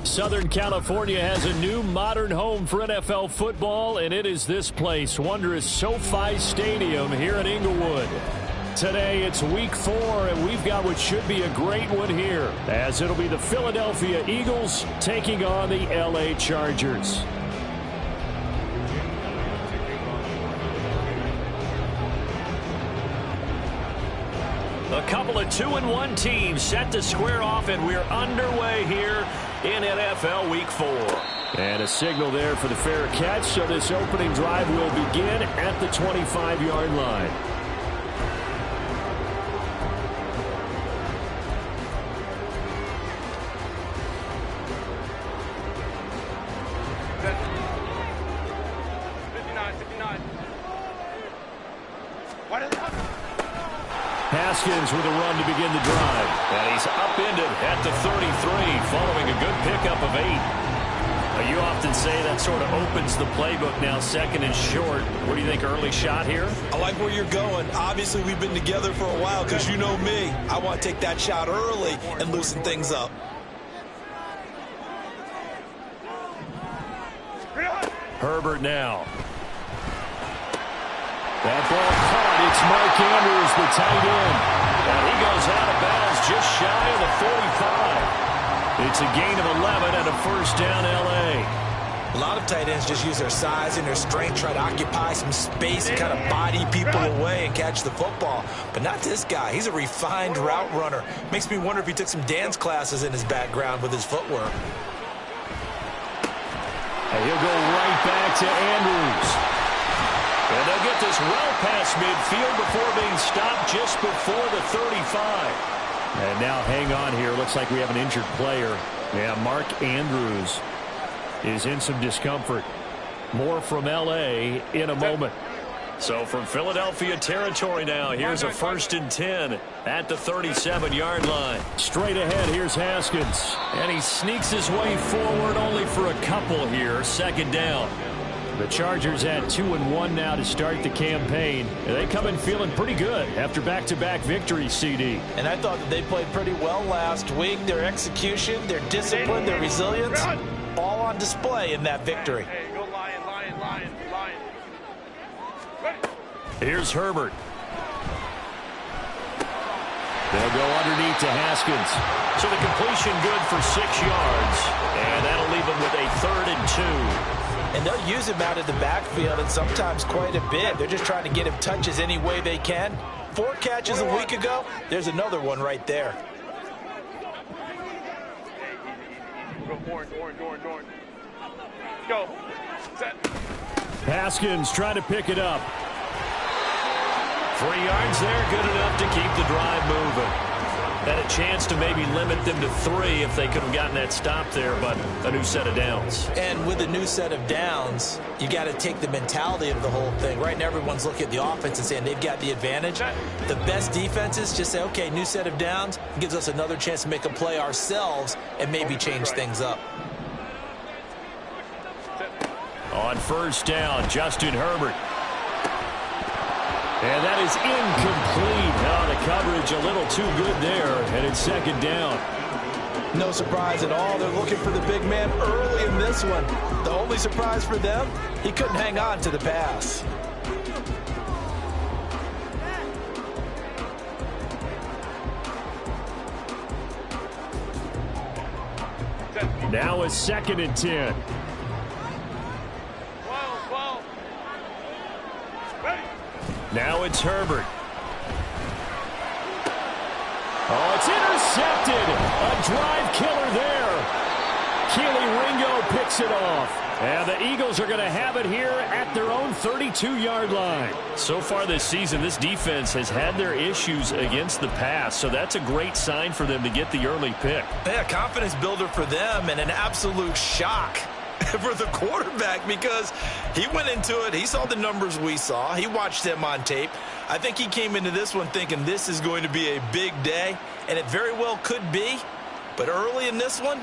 Southern California has a new modern home for NFL football, and it is this place, wondrous SoFi Stadium here in Inglewood. Today, it's week 4, and we've got what should be a great one here, as it'll be the Philadelphia Eagles taking on the LA Chargers. A couple of 2-1 teams set to square off, and we're underway here in NFL Week 4. And a signal there for the fair catch, so this opening drive will begin at the 25-yard line. Haskins with a run to begin the drive. And he's upended at the 33 following a good pickup of 8. You often say that sort of opens the playbook now, second and short. What do you think, early shot here? I like where you're going. Obviously, we've been together for a while because you know me. I want to take that shot early and loosen things up. Herbert now. That ball caught. It's Mark Andrews, the tight end. And he goes out of bounds just shy of the 45. It's a gain of 11 and a first down, L.A. A lot of tight ends just use their size and their strength, try to occupy some space and kind of body people away and catch the football. But not this guy. He's a refined route runner. Makes me wonder if he took some dance classes in his background with his footwork. And he'll go right back to Andrews. And they'll get this well past midfield before being stopped just before the 35. And now hang on here. Looks like we have an injured player. Yeah, Mark Andrews is in some discomfort. More from L.A. in a moment. So from Philadelphia territory now, here's a 1st and 10 at the 37-yard line. Straight ahead, here's Haskins. And he sneaks his way forward only for a couple here. 2nd down. The Chargers at 2-1 now to start the campaign. And they come in feeling pretty good after back-to-back victories, CD. And I thought that they played pretty well last week. Their execution, their discipline, their resilience, all on display in that victory. Hey, go Lion, Lion, Lion, Lion. Here's Herbert. They'll go underneath to Haskins. So the completion good for 6 yards. And that'll leave them with a 3rd and 2. And they'll use him out of the backfield, and sometimes quite a bit. They're just trying to get him touches any way they can. 4 catches a week ago. There's another one right there. Go, orange. Go. Set. Haskins trying to pick it up. 3 yards there, good enough to keep the drive moving. Had a chance to maybe limit them to 3 if they could have gotten that stop there, but a new set of downs. And with a new set of downs, you got to take the mentality of the whole thing. Right now, everyone's looking at the offense and saying they've got the advantage. The best defenses just say, okay, new set of downs, gives us another chance to make a play ourselves and maybe change things up. On 1st down, Justin Herbert. And that is incomplete. Now the coverage a little too good there, and it's 2nd down. No surprise at all. They're looking for the big man early in this one. The only surprise for them, he couldn't hang on to the pass. Now a 2nd and 10. Now it's Herbert. Oh, it's intercepted. A drive killer there. Keely Ringo picks it off. And the Eagles are going to have it here at their own 32-yard line. So far this season, this defense has had their issues against the pass, so that's a great sign for them to get the early pick. Yeah, confidence builder for them and an absolute shock for the quarterback because he went into it. He saw the numbers we saw. He watched them on tape. I think he came into this one thinking this is going to be a big day, and it very well could be. But early in this one,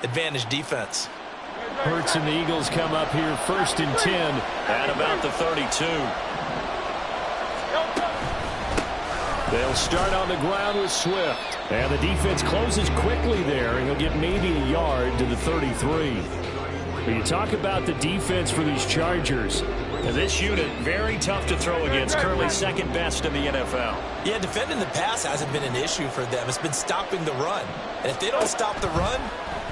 advantage defense. Hurts and the Eagles come up here 1st and 10 at about the 32. They'll start on the ground with Swift. And the defense closes quickly there, and he'll get maybe a yard to the 33. But you talk about the defense for these Chargers. And this unit, very tough to throw against, currently 2nd best in the NFL. Yeah, defending the pass hasn't been an issue for them. It's been stopping the run. And if they don't stop the run,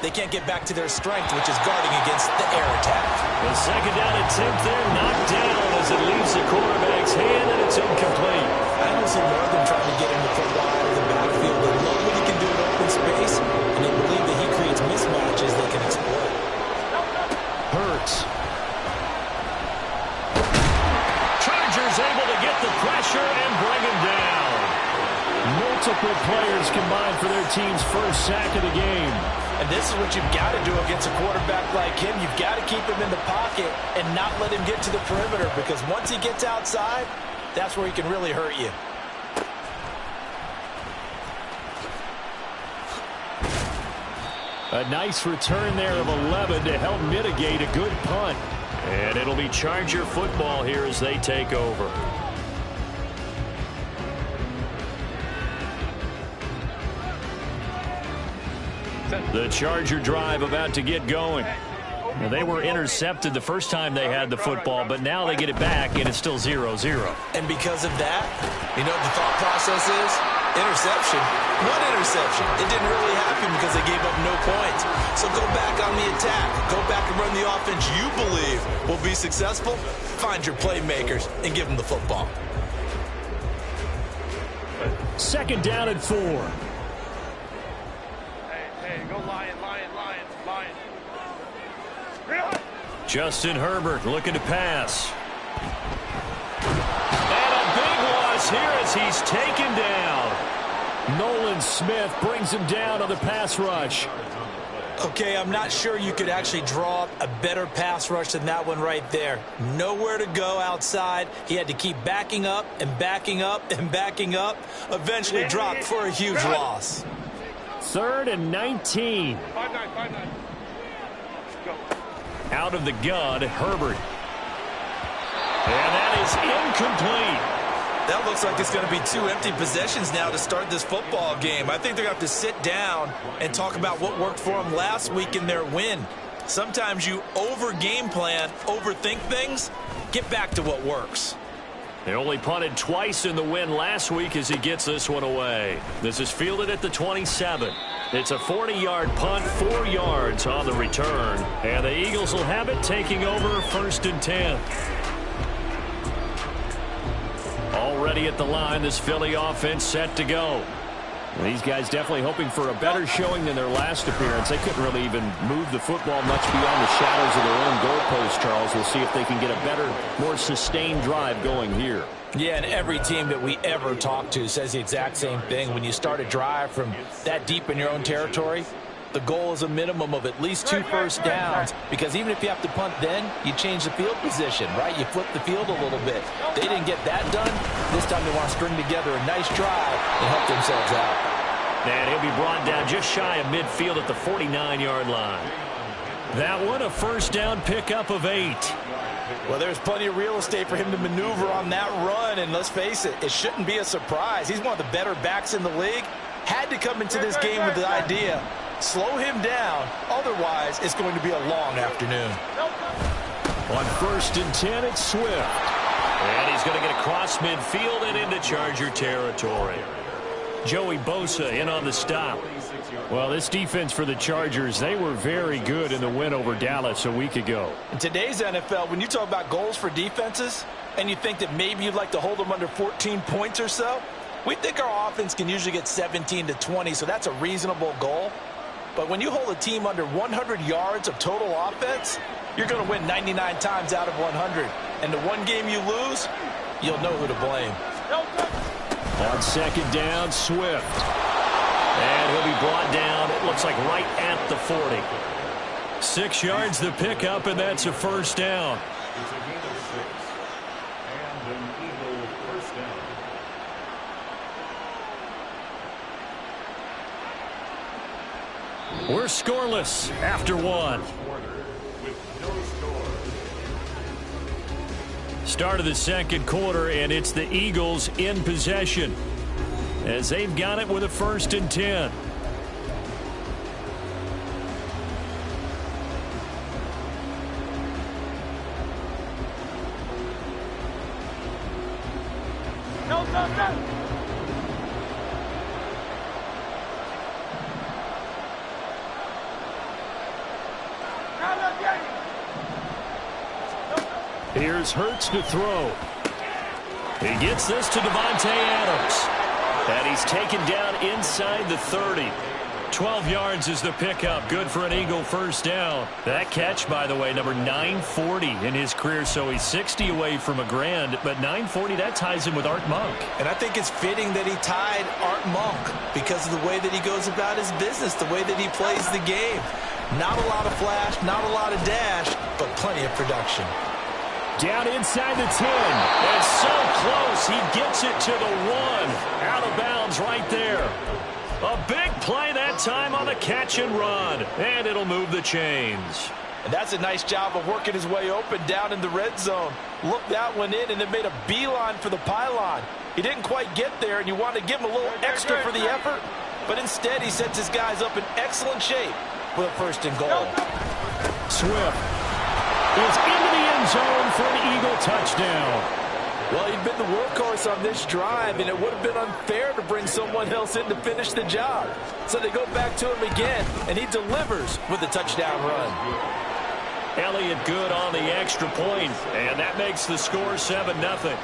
they can't get back to their strength, which is guarding against the air attack. The 2nd down attempt there, knocked down as it leaves the quarterback's hand, and it's incomplete. I don't see more of them trying to get him the football out of the backfield. They love what he can do in open space, and they believe that he creates mismatches they can exploit. Hurts. Chargers able to get the pressure and bring him down. Multiple players combined for their team's first sack of the game. And this is what you've got to do against a quarterback like him. You've got to keep him in the pocket and not let him get to the perimeter, because once he gets outside, that's where he can really hurt you. A nice return there of 11 to help mitigate a good punt. And it'll be Charger football here as they take over. The Charger drive about to get going. Well, they were intercepted the first time they had the football, but now they get it back, and it's still 0-0. And because of that, you know what the thought process is? Interception. One interception. It didn't really happen because they gave up no points. So go back on the attack. Go back and run the offense you believe will be successful. Find your playmakers and give them the football. 2nd down and 4. Hey, go Lion. Justin Herbert looking to pass. And a big loss here as he's taken down. Nolan Smith brings him down on the pass rush. Okay, I'm not sure you could actually draw up a better pass rush than that one right there. Nowhere to go outside. He had to keep backing up and backing up and backing up. Eventually dropped for a huge loss. 3rd and 19. 5-9. Go. Out of the gun, Herbert. And that is incomplete. That looks like it's going to be 2 empty possessions now to start this football game. I think they're going to have to sit down and talk about what worked for them last week in their win. Sometimes you over-game plan, overthink things, get back to what works. They only punted twice in the win last week as he gets this one away. This is fielded at the 27. It's a 40-yard punt, 4 yards on the return. And the Eagles will have it taking over 1st and 10. Already at the line, this Philly offense set to go. These guys definitely hoping for a better showing than their last appearance. They couldn't really even move the football much beyond the shadows of their own goalpost, Charles. We'll see if they can get a better, more sustained drive going here. Yeah, and every team that we ever talk to says the exact same thing. When you start a drive from that deep in your own territory, the goal is a minimum of at least 2 first downs, because even if you have to punt then, you change the field position, right? You flip the field a little bit. They didn't get that done. This time they want to string together a nice drive and help themselves out. And he'll be brought down just shy of midfield at the 49-yard line. That one, a 1st down pickup of 8. Well, there's plenty of real estate for him to maneuver on that run, and let's face it, it shouldn't be a surprise. He's one of the better backs in the league. Had to come into this game with the idea, slow him down, otherwise it's going to be a long afternoon. On 1st and 10, it's Swift. And he's going to get across midfield and into Charger territory. Joey Bosa in on the stop. Well, this defense for the Chargers, they were very good in the win over Dallas a week ago. In today's NFL, when you talk about goals for defenses, and you think that maybe you'd like to hold them under 14 points or so, we think our offense can usually get 17 to 20, so that's a reasonable goal. But when you hold a team under 100 yards of total offense, you're going to win 99 times out of 100. And the one game you lose, you'll know who to blame. On 2nd down, Swift. And he'll be brought down, it looks like right at the 40. 6 yards the pickup, and that's a first down. It's a gain of 6. And an Eagle first down. We're scoreless after 1. With no score. Start of the second quarter, and it's the Eagles in possession as they've got it with a 1st and 10. No. Here's Hurts to throw. He gets this to Davante Adams. And he's taken down inside the 30. 12 yards is the pickup. Good for an Eagle first down. That catch, by the way, number 940 in his career. So he's 60 away from a grand. But 940, that ties him with Art Monk. And I think it's fitting that he tied Art Monk because of the way that he goes about his business, the way that he plays the game. Not a lot of flash, not a lot of dash, but plenty of production. Down inside the 10. And so close. He gets it to the 1. Out of bounds right there. A big play that time on a catch and run. And it'll move the chains. And that's a nice job of working his way open down in the red zone. Looked that one in and then made a beeline for the pylon. He didn't quite get there, and you want to give him a little extra for the effort. But instead, he sets his guys up in excellent shape with a 1st and goal. Swift is into the end zone for an Eagle touchdown. Well, he'd been the workhorse on this drive, and it would have been unfair to bring someone else in to finish the job. So they go back to him again, and he delivers with a touchdown run. Elliott good on the extra point, and that makes the score 7-0.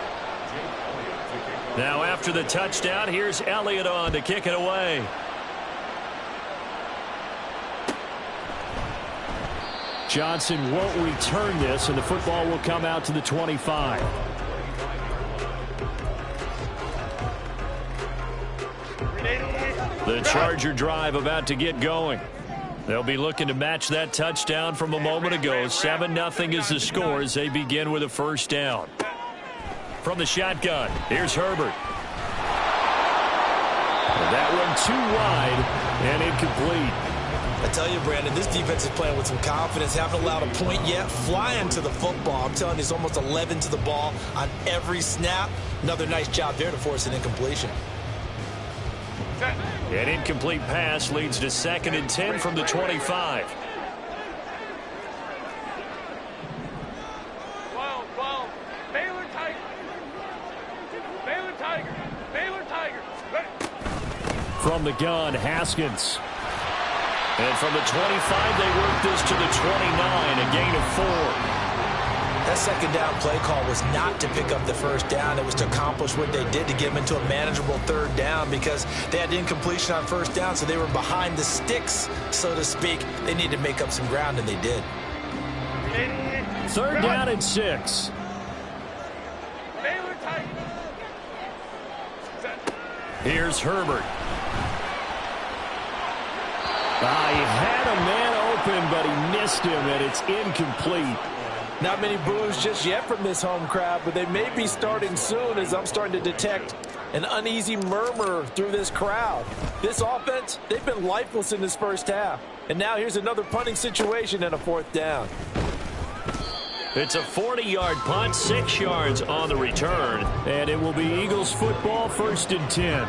Now after the touchdown, here's Elliott on to kick it away. Johnson won't return this, and the football will come out to the 25. The Charger drive about to get going. They'll be looking to match that touchdown from a moment ago. 7-0 is the score as they begin with a first down. From the shotgun, here's Herbert. That one too wide and incomplete. I tell you, Brandon, this defense is playing with some confidence. Haven't allowed a point yet. Flying to the football. I'm telling you, it's almost 11 to the ball on every snap. Another nice job there to force an incompletion. An incomplete pass leads to 2nd and 10 from the 25. 12. Baylor Tiger. Baylor Tiger. From the gun, Haskins. And from the 25, they work this to the 29, a gain of 4. That second down play call was not to pick up the first down. It was to accomplish what they did to get them into a manageable 3rd down because they had incompletion on 1st down, so they were behind the sticks, so to speak. They needed to make up some ground, and they did. 3rd down and 6. Baylor Tiger. Here's Herbert. He had a man open, but he missed him, and it's incomplete. Not many boos just yet from this home crowd, but they may be starting soon as I'm starting to detect an uneasy murmur through this crowd. This offense, they've been lifeless in this first half. And now here's another punting situation and a 4th down. It's a 40-yard punt, 6 yards on the return, and it will be Eagles football, 1st and 10.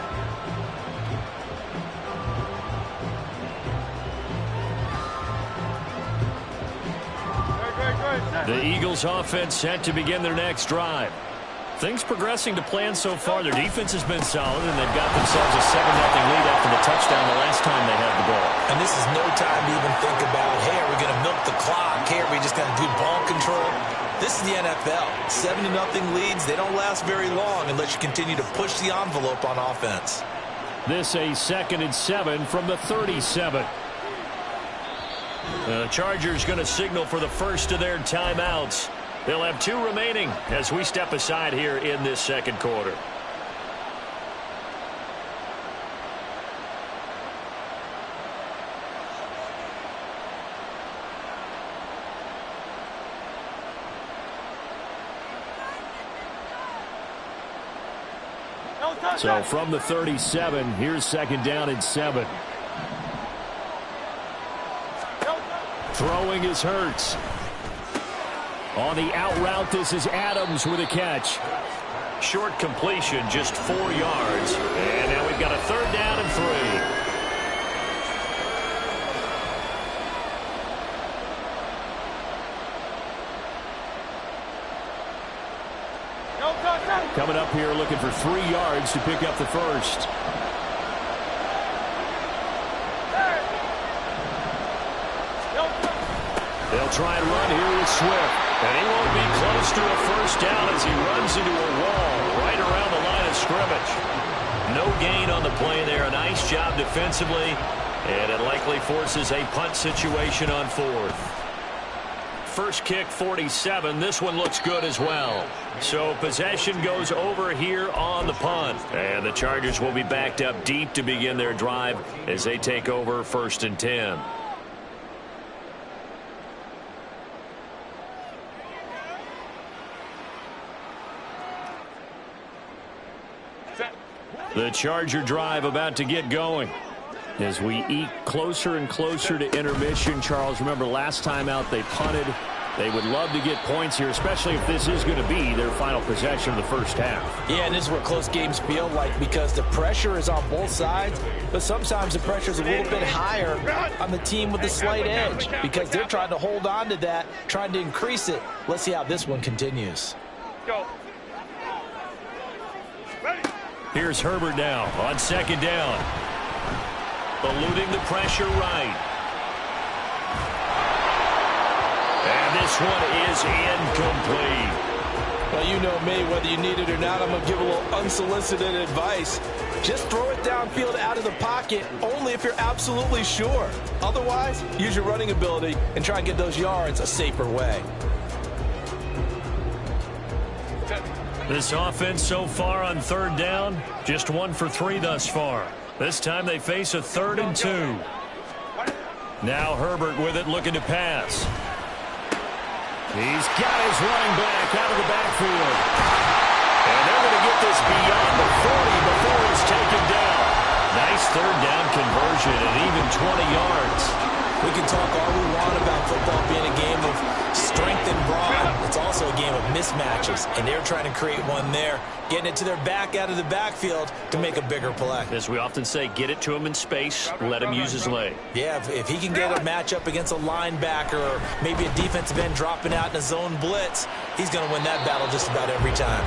The Eagles offense set to begin their next drive. Things progressing to plan so far. Their defense has been solid, and they've got themselves a 7-0 lead after the touchdown the last time they had the ball. And this is no time to even think about, hey, are we going to milk the clock? Hey, are we just going to do ball control? This is the NFL. 7-0 leads, they don't last very long unless you continue to push the envelope on offense. This a 2nd and 7 from the 37. The Chargers going to signal for the first of their timeouts. They'll have 2 remaining as we step aside here in this second quarter. So from the 37, here's 2nd down and 7. Throwing is Hurts. On the out route, this is Adams with a catch. Short completion, just 4 yards. And now we've got a 3rd down and 3. Coming up here looking for 3 yards to pick up the first. They'll try and run here with Swift. And he won't be close to a first down as he runs into a wall right around the line of scrimmage. No gain on the play there. A nice job defensively. And it likely forces a punt situation on 4th. First kick, 47. This one looks good as well. So possession goes over here on the punt. And the Chargers will be backed up deep to begin their drive as they take over 1st and 10. The Charger drive about to get going. As we eke closer and closer to intermission, Charles, remember last time out they punted. They would love to get points here, especially if this is going to be their final possession of the first half. Yeah, and this is what close games feel like because the pressure is on both sides, but sometimes the pressure is a little bit higher on the team with the slight edge because they're trying to hold on to that, trying to increase it. Let's see how this one continues. Go. Here's Herbert now on 2nd down. Eluding the pressure right. And this one is incomplete. Well, you know me, whether you need it or not, I'm going to give a little unsolicited advice. Just throw it downfield out of the pocket only if you're absolutely sure. Otherwise, use your running ability and try and get those yards a safer way. This offense so far on 3rd down, just 1 for 3 thus far. This time they face a 3rd and 2. Now Herbert with it, looking to pass. He's got his running back out of the backfield. And they're going to get this beyond the 40 before it's taken down. Nice 3rd down conversion and even 20 yards. We can talk all we want about football being a game of strength and brawn. It's also a game of mismatches, and they're trying to create one there, getting it to their back out of the backfield to make a bigger play. As we often say, get it to him in space, let him use his leg. Yeah, if he can get a matchup against a linebacker or maybe a defensive end dropping out in a zone blitz, he's going to win that battle just about every time.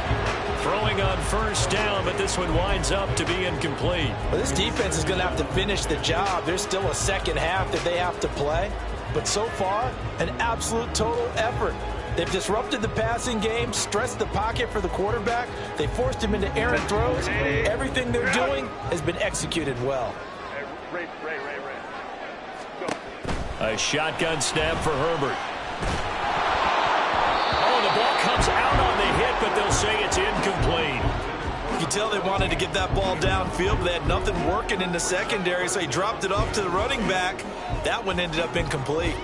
Throwing on 1st down, but this one winds up to be incomplete. Well, this defense is going to have to finish the job. There's still a second half that they have to play. But so far, an absolute total effort. They've disrupted the passing game, stressed the pocket for the quarterback. They forced him into errant throws. Everything they're doing has been executed well. Ray. Go. A shotgun snap for Herbert. Oh, the ball comes out on the hit, but they'll say it's incomplete. You can tell they wanted to get that ball downfield, but they had nothing working in the secondary, so he dropped it off to the running back. That one ended up incomplete.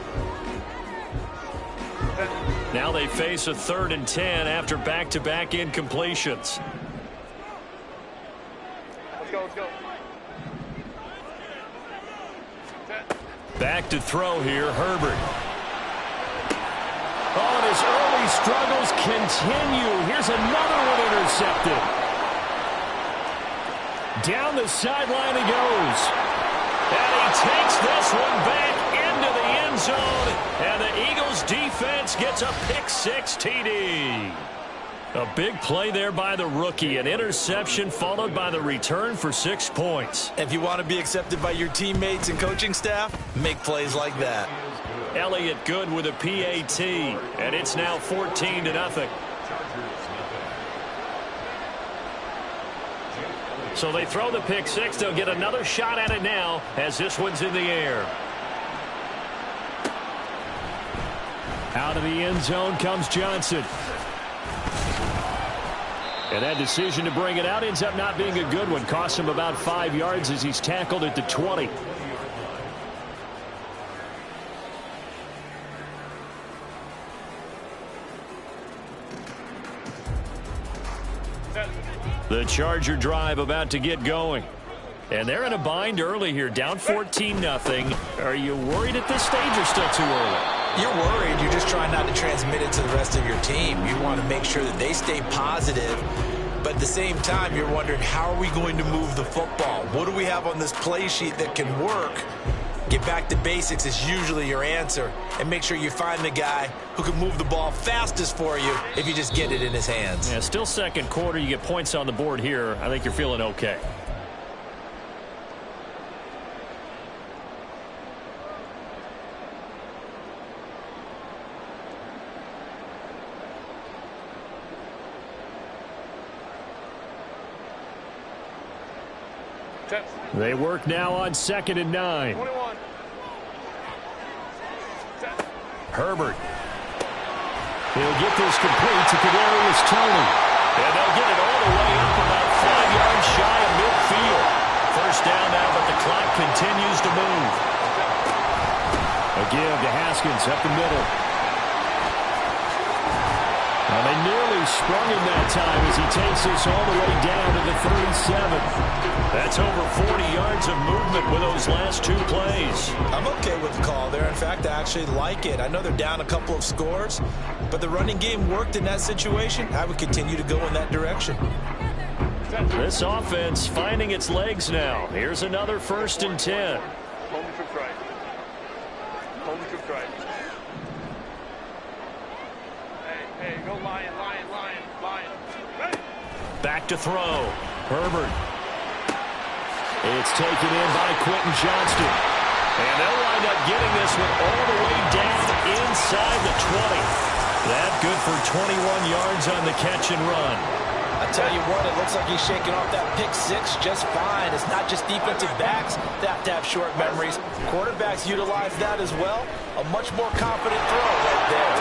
Now they face a 3rd and 10 after back-to-back incompletions. Let's go. Back to throw here, Herbert. Oh, and his early struggles continue. Here's another one intercepted. Down the sideline he goes. And he takes this one back into the end zone. And the Eagles defense gets a pick-6 TD. A big play there by the rookie. An interception followed by the return for 6 points. If you want to be accepted by your teammates and coaching staff, make plays like that. Elliott Good with a PAT. And it's now 14-0. So they throw the pick-6. They'll get another shot at it now as this one's in the air. Out of the end zone comes Johnson. And that decision to bring it out ends up not being a good one. Costs him about 5 yards as he's tackled at the 20. The Charger drive about to get going. And they're in a bind early here, down 14-0. Are you worried at this stage or still too early? You're worried. You're just trying not to transmit it to the rest of your team. You want to make sure that they stay positive. But at the same time, you're wondering, how are we going to move the football? What do we have on this play sheet that can work? Get back to basics is usually your answer. And make sure you find the guy who can move the ball fastest for you if you just get it in his hands. Yeah, still second quarter. You get points on the board here. I think you're feeling okay. They work now on 2nd and 9. 21. Herbert. He'll get this complete to Kadarius Toney. And they'll get it all the way up about 5 yards shy of midfield. First down now, but the clock continues to move. A give to Haskins up the middle. Well, they nearly sprung him that time as he takes this all the way down to the 37. That's over 40 yards of movement with those last 2 plays. I'm okay with the call there. In fact, I actually like it. I know they're down a couple of scores, but the running game worked in that situation. I would continue to go in that direction. This offense finding its legs now. Here's another 1st and 10. Home trip right. Home trip right. Hey, go Lion. Ready? Back to throw. Herbert. It's taken in by Quentin Johnston. And they'll wind up getting this one all the way down inside the 20. That good for 21 yards on the catch and run. I tell you what, it looks like he's shaking off that pick 6 just fine. It's not just defensive backs that have to have short memories. Quarterbacks utilize that as well. A much more confident throw right there.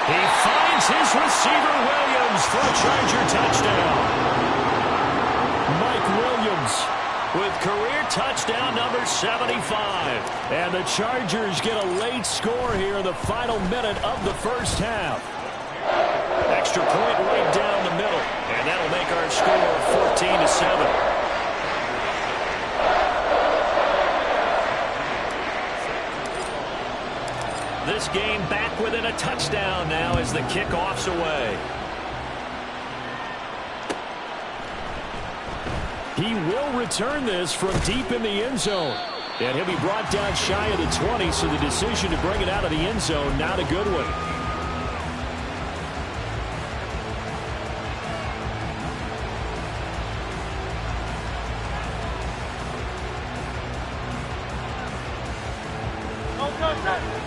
He finds his receiver, Williams, for a Charger touchdown. Mike Williams with career touchdown number 75. And the Chargers get a late score here in the final minute of the first half. Extra point right down the middle. And that'll make our score 14-7. This game back within a touchdown now as the kickoff's away. He will return this from deep in the end zone. And he'll be brought down shy of the 20, so the decision to bring it out of the end zone, not a good one.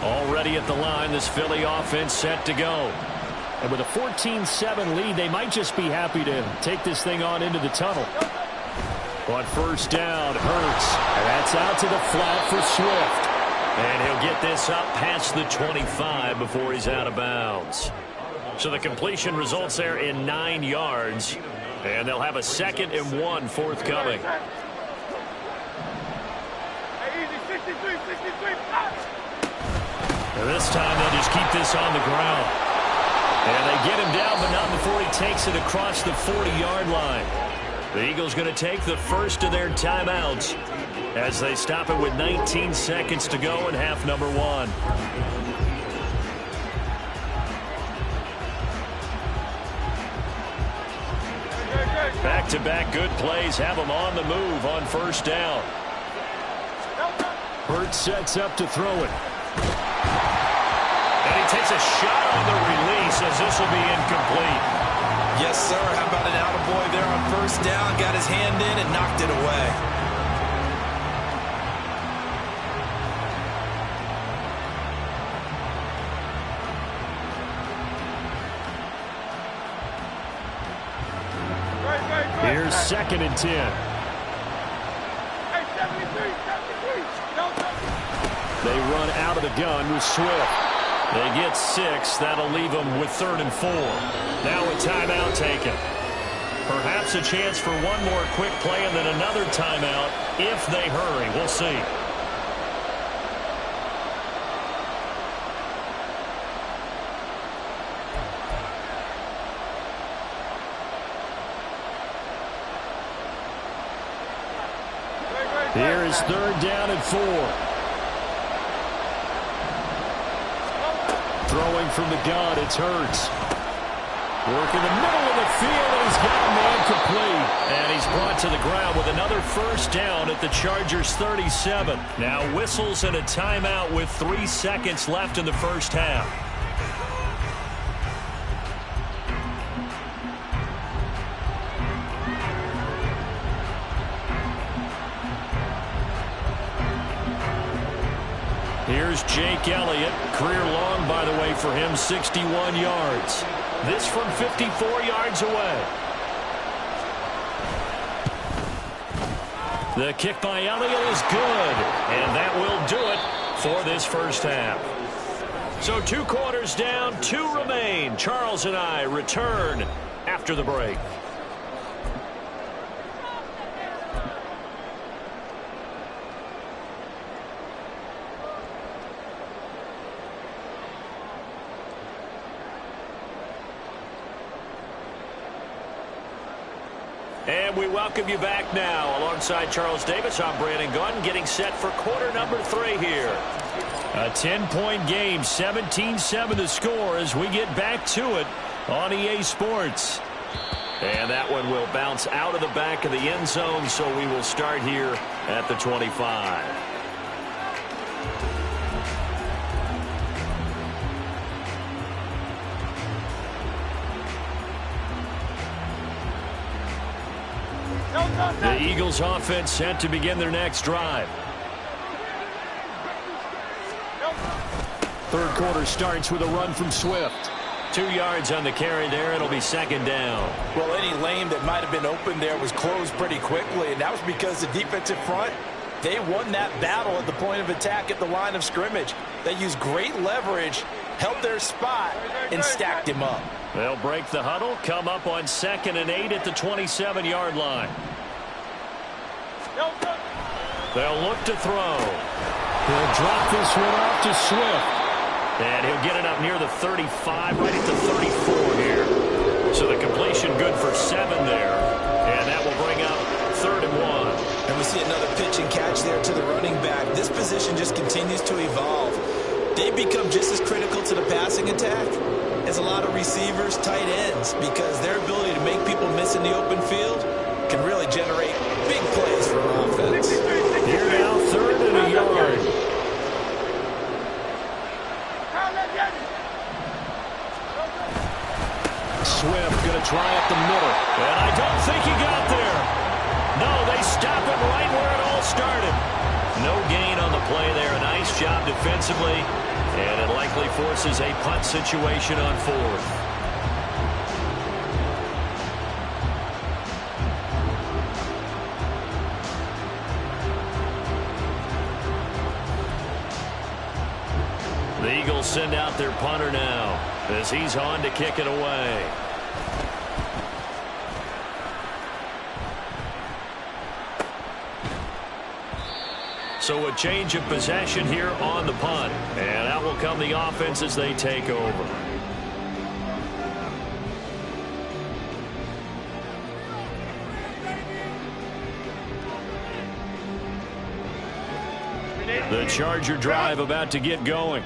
Already at the line, this Philly offense set to go. And with a 14-7 lead, they might just be happy to take this thing on into the tunnel. On first down, Hurts. And that's out to the flat for Swift. And he'll get this up past the 25 before he's out of bounds. So the completion results there in 9 yards. And they'll have a 2nd and 1 forthcoming. Hey, easy, 63. And this time they'll just keep this on the ground. And they get him down, but not before he takes it across the 40-yard line. The Eagles going to take the first of their timeouts as they stop it with 19 seconds to go in half number 1. Back-to-back good plays have them on the move on first down. Hurts sets up to throw it. And he takes a shot on the release as this will be incomplete. Yes, sir. How about an attaboy there on first down? Got his hand in and knocked it away. Here's 2nd and 10. Hey, 73. They run out of the gun with Swift. They get 6. That'll leave them with 3rd and 4. Now a timeout taken. Perhaps a chance for one more quick play and then another timeout if they hurry. We'll see. Here is 3rd down and 4. Throwing from the gun, it's Hurts. Work in the middle of the field, and he's got a man complete. And he's brought to the ground with another 1st down at the Chargers' 37. Now whistles and a timeout with 3 seconds left in the 1st half. Here's Jake Elliott. Career long, by the way, for him, 61 yards. This from 54 yards away. The kick by Elliott is good, and that will do it for this 1st half. So 2 quarters down, 2 remain. Charles and I return after the break. And we welcome you back now. Alongside Charles Davis, I'm Brandon Gunn, getting set for quarter number 3 here. A 10-point game, 17-7 the score as we get back to it on EA Sports. And that one will bounce out of the back of the end zone, so we will start here at the 25. The Eagles offense set to begin their next drive. 3rd quarter starts with a run from Swift. 2 yards on the carry there. It'll be 2nd down. Well, any lane that might have been open there was closed pretty quickly, and that was because the defensive front, they won that battle at the point of attack at the line of scrimmage. They used great leverage, held their spot, and stacked him up. They'll break the huddle, come up on 2nd and 8 at the 27-yard line. They'll look to throw. He'll drop this one off to Swift. And he'll get it up near the 35, right at the 34 here. So the completion good for 7 there. And that will bring up 3rd and 1. And we see another pitch and catch there to the running back. This position just continues to evolve. They become just as critical to the passing attack as a lot of receivers, tight ends, because their ability to make people miss in the open field can really generate big plays for an offense. Here now, 3rd and a yard. Swift going to try up the middle. And I don't think he got there. No, they stop him right where it all started. No gain on the play there. Nice job defensively. And it likely forces a punt situation on 4th. The Eagles send out their punter now as he's on to kick it away. So a change of possession here on the punt. And out will come the offense as they take over. The Charger drive about to get going.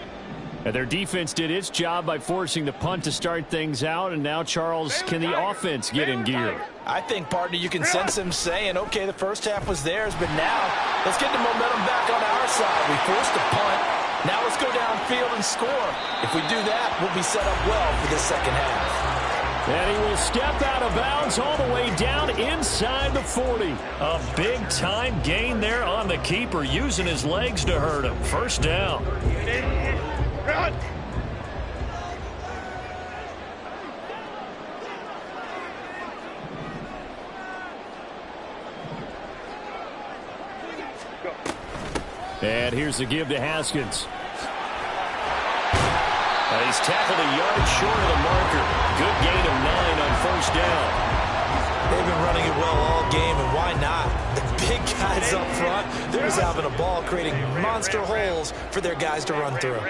And their defense did its job by forcing the punt to start things out. And now, Charles, can the offense get in gear? I think, partner, you can sense them saying, okay, the 1st half was theirs, but now let's get the momentum back on our side. We forced a punt. Now let's go downfield and score. If we do that, we'll be set up well for the 2nd half. And he will step out of bounds all the way down inside the 40. A big-time gain there on the keeper, using his legs to hurt him. 1st down. Run! And here's the give to Haskins. He's tackled a yard short of the marker. Good gain of 9 on 1st down. They've been running it well all game, and why not? The big guys up front, they're just having a ball, creating monster holes for their guys to run through.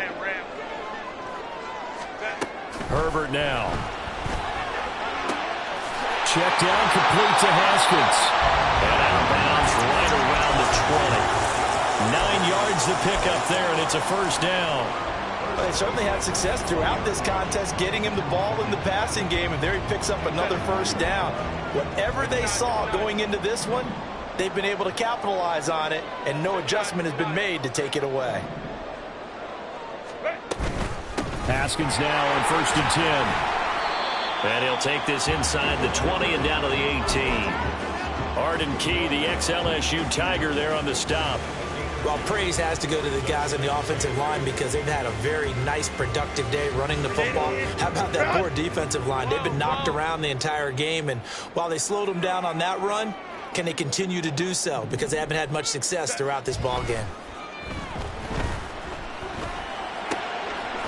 Herbert now. Check down, complete to Haskins. And out of bounds right around the the pickup there, and it's a first down. They certainly had success throughout this contest getting him the ball in the passing game, and there he picks up another first down. Whatever they saw going into this one, they've been able to capitalize on it, and no adjustment has been made to take it away. Haskins now on 1st and 10. And he'll take this inside the 20 and down to the 18. Arden Key, the ex-LSU Tiger, there on the stop. Well, praise has to go to the guys on the offensive line because they've had a very nice, productive day running the football. How about that poor defensive line? They've been knocked around the entire game, and while they slowed them down on that run, can they continue to do so? Because they haven't had much success throughout this ball game.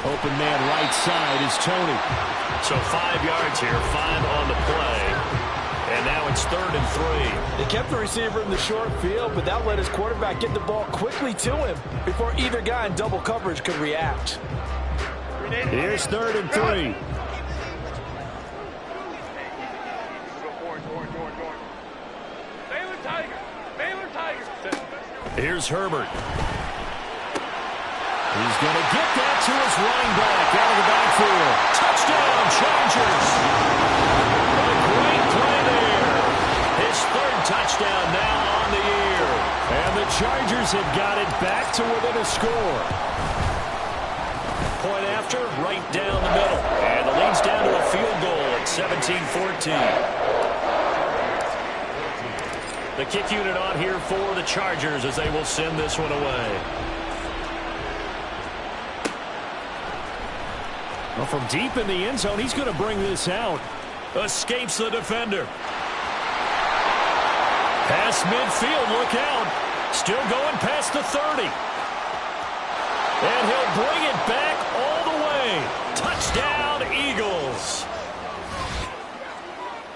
Open man right side is Tony. So 5 yards here, 5 on the play. And now it's 3rd and 3. They kept the receiver in the short field, but that let his quarterback get the ball quickly to him before either guy in double coverage could react. Here's 3rd and 3. Baylor Tiger. Here's Herbert. He's going to get that to his running back out of the backfield. Touchdown, Chargers. A great play there. His 3rd touchdown now on the year. And the Chargers have got it back to within a score. Point after, right down the middle. And the lead's down to a field goal at 17-14. The kick unit on here for the Chargers as they will send this one away. Well, from deep in the end zone, he's going to bring this out. Escapes the defender. Past midfield, look out. Still going past the 30. And he'll bring it back all the way. Touchdown, Eagles.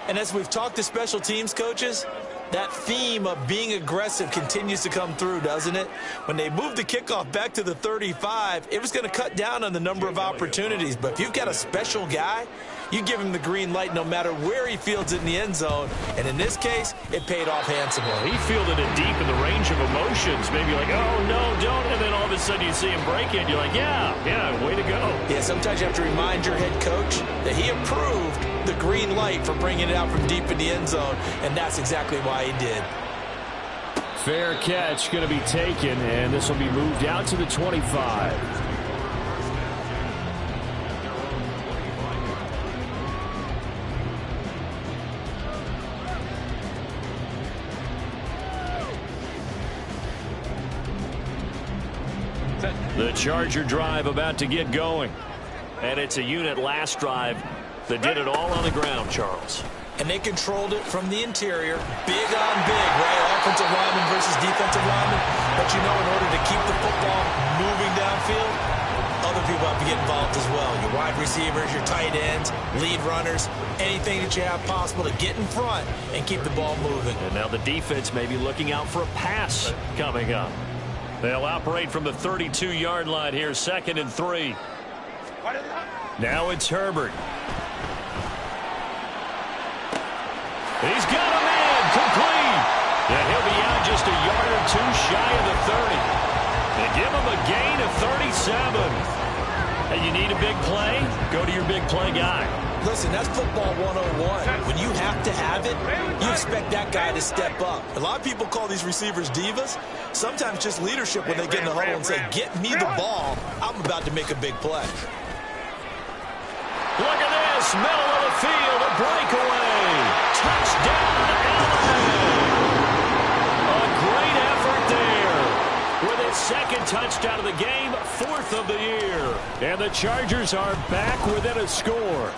And as we've talked to special teams coaches, that theme of being aggressive continues to come through, doesn't it? When they moved the kickoff back to the 35, it was going to cut down on the number of opportunities. But if you've got a special guy, you give him the green light no matter where he fields it in the end zone. And in this case, it paid off handsomely. He fielded it deep in the range of emotions. Maybe like, oh, no, don't. And then all of a sudden you see him break it. You're like, yeah, way to go. Yeah, sometimes you have to remind your head coach that he approved the green light for bringing it out from deep in the end zone. And that's exactly why he did. Fair catch going to be taken, and this will be moved out to the 25. The Charger drive about to get going. And it's a unit last drive that did it all on the ground, Charles. And they controlled it from the interior, big on big, right? Offensive lineman versus defensive lineman. But you know, in order to keep the football moving downfield, other people have to get involved as well. Your wide receivers, your tight ends, lead runners, anything that you have possible to get in front and keep the ball moving. And now the defense may be looking out for a pass coming up. They'll operate from the 32-yard line here, 2nd and 3. Now it's Herbert. He's got a man complete. And he'll be out just a yard or two shy of the 30. They give him a gain of 37. And you need a big play? Go to your big play guy. Listen, that's football 101. When you have to have it, you expect that guy to step up. A lot of people call these receivers divas. Sometimes just leadership when they get in the huddle and say, get me the ball. I'm about to make a big play. Look at this. Middle of the field, a breakaway. Touchdown, Allen. A great effort there. With his 2nd touchdown of the game, 4th of the year. And the Chargers are back within a score.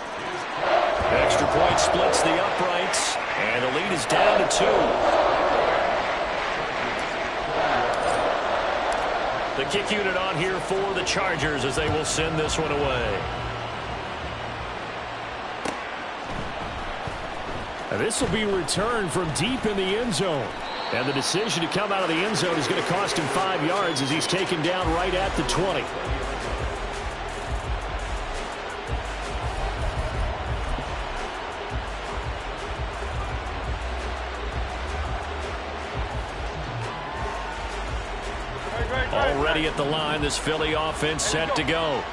Extra point splits the uprights, and the lead is down to 2. The kick unit on here for the Chargers as they will send this one away. And this will be returned from deep in the end zone. And the decision to come out of the end zone is going to cost him 5 yards as he's taken down right at the 20. ready at the line. This Philly offense set to go.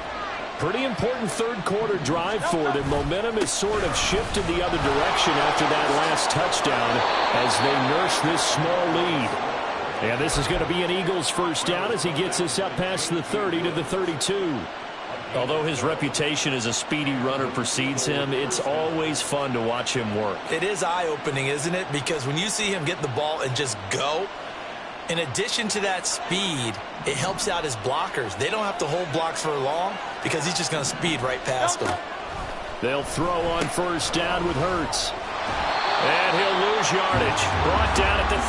Pretty important third-quarter drive for them. Momentum has sort of shifted the other direction after that last touchdown as they nurse this small lead. And this is going to be an Eagles first down as he gets us up past the 30 to the 32. Although his reputation as a speedy runner precedes him, it's always fun to watch him work. It is eye-opening, isn't it? Because when you see him get the ball and just go, in addition to that speed, it helps out his blockers. They don't have to hold blocks for long because he's just going to speed right past them. They'll throw on first down with Hurts. And he'll lose yardage. Brought down at the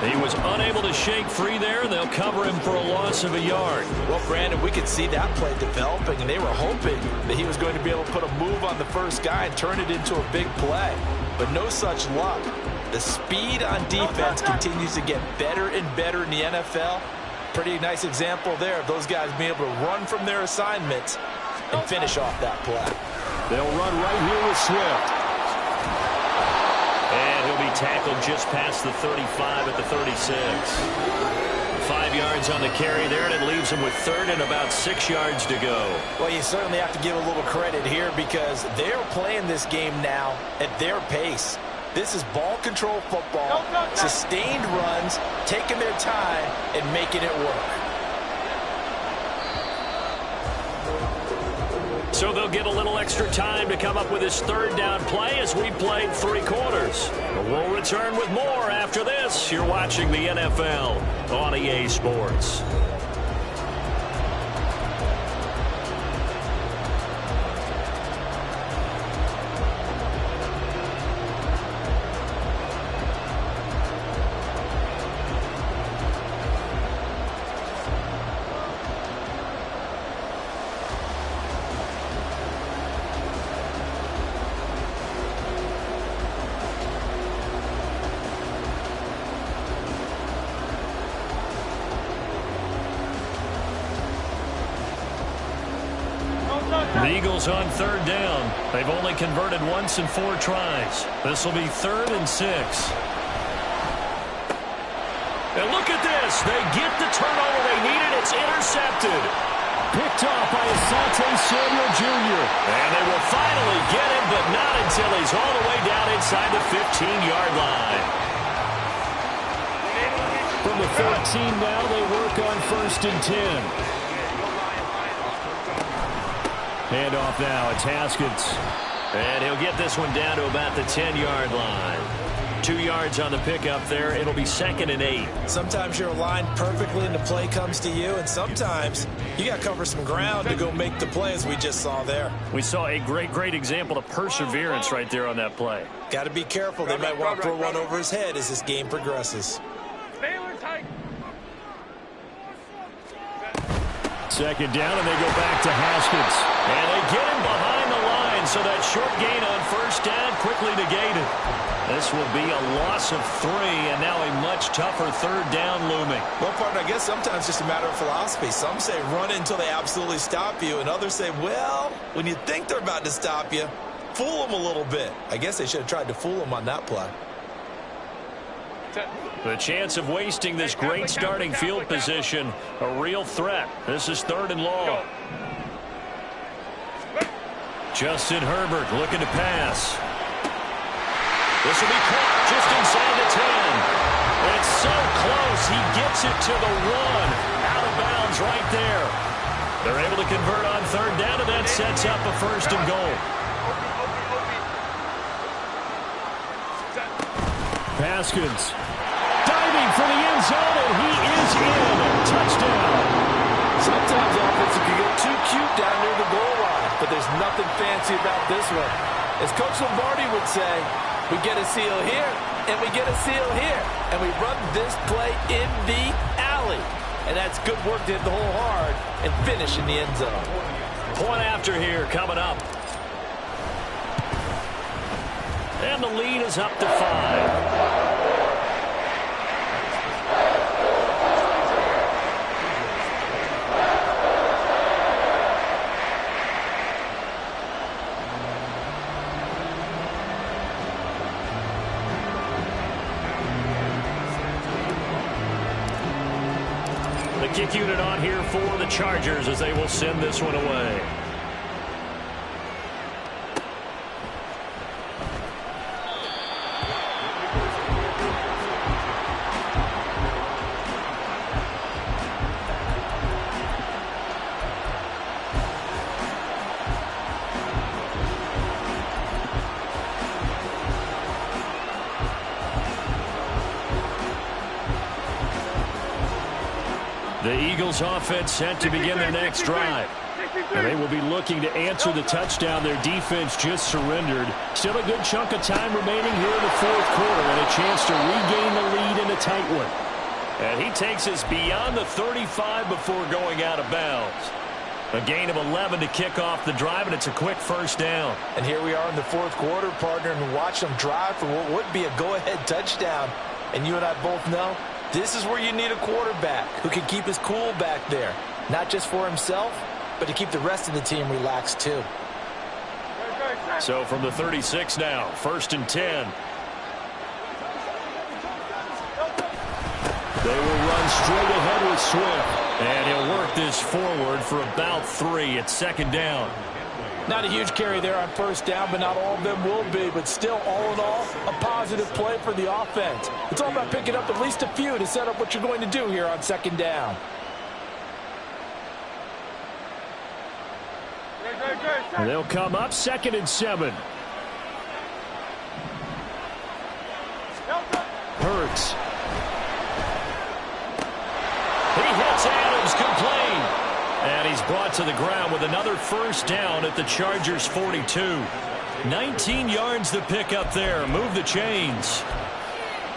32. He was unable to shake free there, and they'll cover him for a loss of a yard. Well, Brandon, we could see that play developing, and they were hoping that he was going to be able to put a move on the first guy and turn it into a big play. But no such luck. The speed on defense continues to get better and better in the NFL. Pretty nice example there of those guys being able to run from their assignments and finish off that play. They'll run right here with Swift. And he'll be tackled just past the 35 at the 36. 5 yards on the carry there, and it leaves him with third and about 6 yards to go. Well, you certainly have to give a little credit here because they're playing this game now at their pace. This is ball control football, sustained runs, taking their time and making it work. So they'll get a little extra time to come up with his third down play as we played 3 quarters. But we'll return with more after this. You're watching the NFL on EA Sports. The Eagles on third down. They've only converted once in 4 tries. This will be 3rd and 6. And look at this. They get the turnover they needed. It's intercepted. Picked off by Asante Samuel Jr. And they will finally get him, but not until he's all the way down inside the 15-yard line. From the 13 now, they work on 1st and 10. Handoff now, it's Haskins. And he'll get this one down to about the 10-yard line. 2 yards on the pickup there. It'll be 2nd and 8. Sometimes you're aligned perfectly and the play comes to you, and sometimes you got to cover some ground to go make the play as we just saw there. We saw a great example of perseverance right there on that play. Got to be careful. They might want to throw one over his head as this game progresses. Second down, and they go back to Haskins. And they get him behind the line, so that short gain on first down quickly negated. This will be a loss of 3, and now a much tougher third down looming. Well, partner, I guess sometimes just a matter of philosophy. Some say run until they absolutely stop you, and others say, well, when you think they're about to stop you, fool them a little bit. I guess they should have tried to fool them on that play. The chance of wasting this great starting field position, a real threat. This is 3rd and long. Justin Herbert looking to pass. This will be caught just inside the 10. It's so close. He gets it to the 1. Out of bounds right there. They're able to convert on third down, and that sets up a 1st and goal. Haskins diving for the end zone, and he is in. Touchdown. Sometimes offense can get too cute down near the goal line, but there's nothing fancy about this one. As Coach Lombardi would say, we get a seal here, and we get a seal here, and we run this play in the alley. And that's good work to hit the hole hard and finish in the end zone. Point after here coming up. And the lead is up to 5. kick unit on here for the Chargers as they will send this one away. The Eagles offense set to begin their next drive. And they will be looking to answer the touchdown their defense just surrendered. Still a good chunk of time remaining here in the fourth quarter and a chance to regain the lead in a tight one. And he takes us beyond the 35 before going out of bounds. A gain of 11 to kick off the drive, and it's a quick first down. And here we are in the fourth quarter, partner, and watch them drive for what would be a go-ahead touchdown. And you and I both know this is where you need a quarterback who can keep his cool back there. Not just for himself, but to keep the rest of the team relaxed too. So from the 36 now, 1st and 10. They will run straight ahead with Swift. And he'll work this forward for about 3 at 2nd down. Not a huge carry there on 1st down, but not all of them will be. But still, all in all, a positive play for the offense. It's all about picking up at least a few to set up what you're going to do here on 2nd down. And they'll come up 2nd and 7. Hurts. He hits Adams, complete. And he's brought to the ground with another 1st down at the Chargers' 42. 19 yards to pick up there. Move the chains.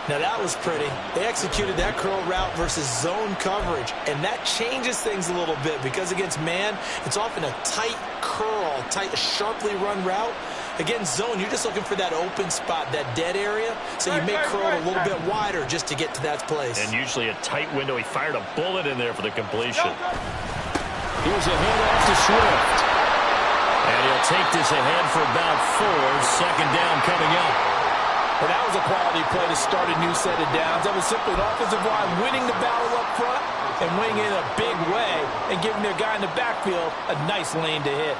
Now that was pretty. They executed that curl route versus zone coverage, and that changes things a little bit because against man, it's often a tight curl, tight, sharply run route. Against zone, you're just looking for that open spot, that dead area, so you may curl it a little bit wider just to get to that place. And usually a tight window. He fired a bullet in there for the completion. Here's a handoff to Swift. And he'll take this ahead for about 4. 2nd down coming up. Well, that was a quality play to start a new set of downs. That was simply an offensive line winning the battle up front and winning it in a big way and giving their guy in the backfield a nice lane to hit.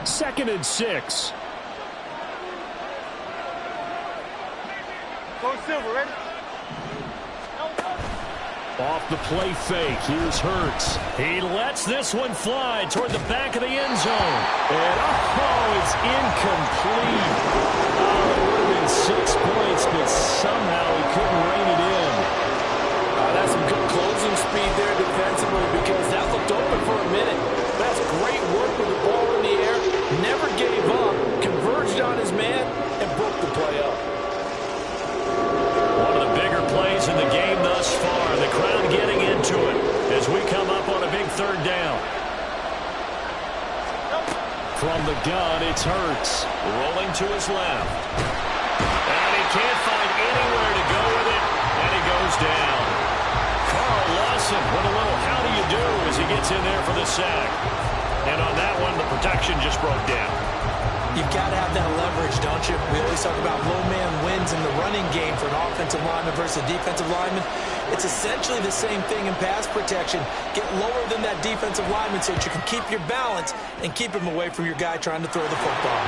2nd and 6. Go Silver, ready? Off the play fake, here's Hurts. He lets this one fly toward the back of the end zone. And, it's incomplete. It would have been 6 points, but somehow he couldn't rein it in. That's some good closing speed there defensively because that looked open for a minute. That's great work with the ball in the air. Never gave up, converged on his man, and broke the play up. One of the bigger plays in the game thus far. The crowd getting into it as we come up on a big 3rd down. From the gun, it's Hurts. Rolling to his left. And he can't find anywhere to go with it. And he goes down. Carl Lawson with a little how do you do as he gets in there for the sack. And on that one, the protection just broke down. You've got to have that leverage, don't you? We always talk about low man wins in the running game for an offensive lineman versus a defensive lineman. It's essentially the same thing in pass protection. Get lower than that defensive lineman so that you can keep your balance and keep him away from your guy trying to throw the football.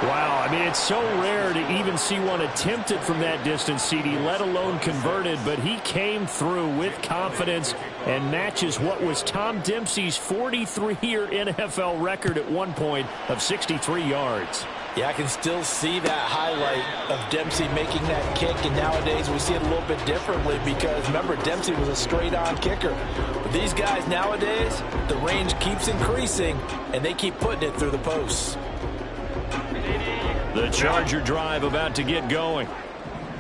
Wow, I mean, it's so rare to even see one attempted from that distance, CD, let alone converted, but he came through with confidence and matches what was Tom Dempsey's 43-year NFL record at one point of 63 yards. Yeah, I can still see that highlight of Dempsey making that kick, and nowadays we see it a little bit differently because, remember, Dempsey was a straight-on kicker. But these guys nowadays, the range keeps increasing, and they keep putting it through the posts. The Charger drive about to get going.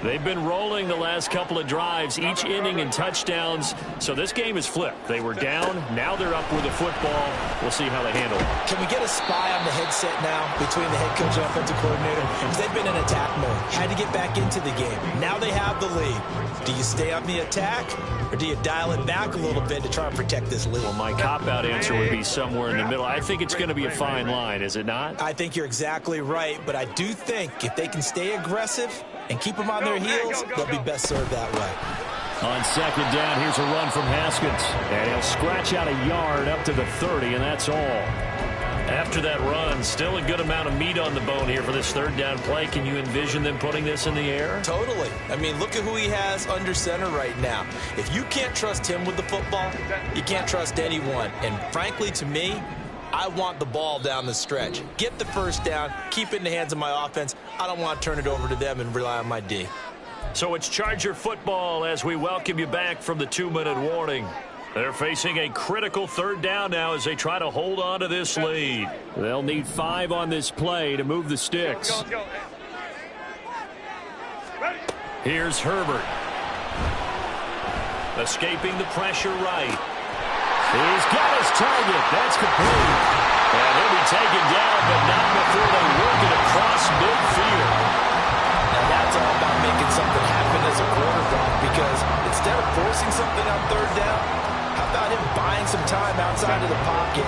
They've been rolling the last couple of drives, each inning in touchdowns. So this game is flipped. They were down. Now they're up with the football. We'll see how they handle it. Can we get a spy on the headset now between the head coach and offensive coordinator? Because they've been in attack mode. Had to get back into the game. Now they have the lead. Do you stay on the attack or do you dial it back a little bit to try and protect this lead? Well, my cop-out answer would be somewhere in the middle. I think it's going to be a fine line, is it not? I think you're exactly right, but I do think if they can stay aggressive and keep them on their heels, they'll be best served that way. On second down, here's a run from Haskins. And he'll scratch out a yard up to the 30, and that's all. After that run, still a good amount of meat on the bone here for this third down play. Can you envision them putting this in the air? Totally. I mean, look at who he has under center right now. If you can't trust him with the football, you can't trust anyone. And frankly, to me, I want the ball down the stretch. Get the first down, keep it in the hands of my offense. I don't want to turn it over to them and rely on my D. So it's Charger football as we welcome you back from the 2-minute warning. They're facing a critical third down now as they try to hold on to this lead. They'll need 5 on this play to move the sticks. Here's Herbert. Escaping the pressure right. He's got his target. That's complete. And he'll be taken down, but not before they work it across midfield. Now that's all about making something happen as a quarterback, because instead of forcing something on third down, how about him buying some time outside of the pocket,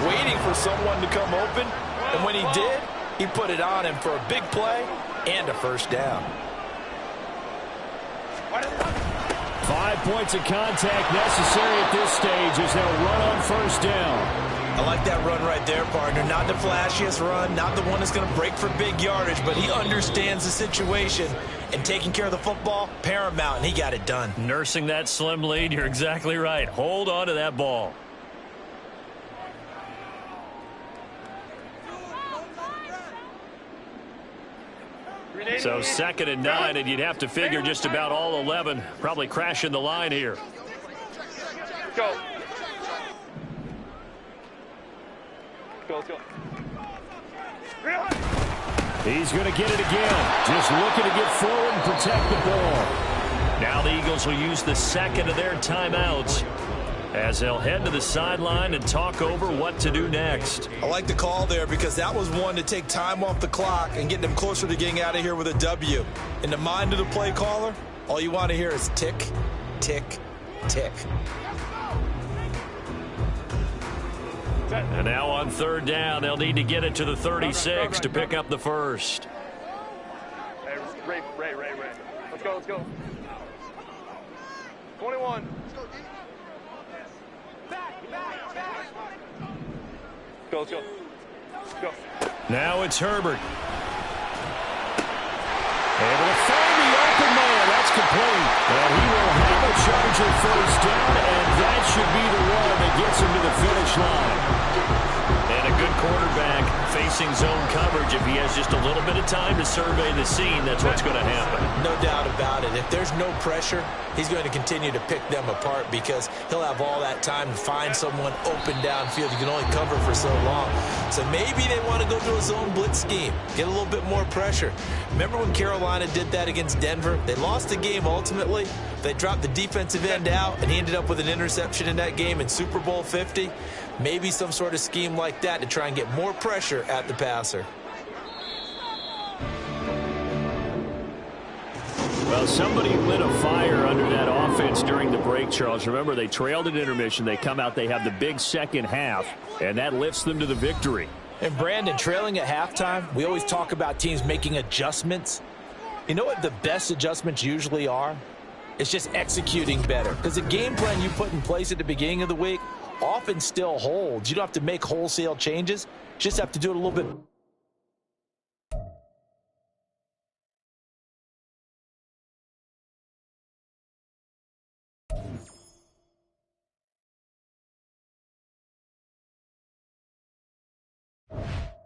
waiting for someone to come open, and when he did, he put it on him for a big play and a first down. 5 points of contact necessary at this stage as they'll run on first down. I like that run right there, partner. Not the flashiest run, not the one that's going to break for big yardage, but he understands the situation, and taking care of the football, paramount, and he got it done. Nursing that slim lead, you're exactly right. Hold on to that ball. So 2nd and 9, and you'd have to figure just about all 11 probably crashing the line here. Go. Go, let's go. He's going to get it again. Just looking to get forward and protect the ball. Now the Eagles will use the second of their timeouts as they'll head to the sideline and talk over what to do next. I like the call there because that was one to take time off the clock and get them closer to getting out of here with a W. In the mind of the play caller, all you want to hear is tick, tick, tick. And now on third down, they'll need to get it to the 36 to pick up the first. Hey, Ray. Let's go. 21. Let's go. Now it's Herbert. Able to find the open man. That's complete. And he will have a Charger first down, and that should be the one that gets him to the finish line. And a good quarterback facing zone coverage. If he has just a little bit of time to survey the scene, that's what's going to happen. No doubt about it. If there's no pressure, he's going to continue to pick them apart because he'll have all that time to find someone open downfield. You can only cover for so long. So maybe they want to go to a zone blitz scheme, get a little bit more pressure. Remember when Carolina did that against Denver? They lost the game ultimately. They dropped the defensive end out, and he ended up with an interception in that game in Super Bowl 50. Maybe some sort of scheme like that to try and get more pressure at the passer. Well, somebody lit a fire under that offense during the break, Charles. Remember, they trailed at intermission. They come out, they have the big second half, and that lifts them to the victory. And, Brandon, trailing at halftime, we always talk about teams making adjustments. You know what the best adjustments usually are? It's just executing better. Because the game plan you put in place at the beginning of the week often still holds. You don't have to make wholesale changes. You just have to do it a little bit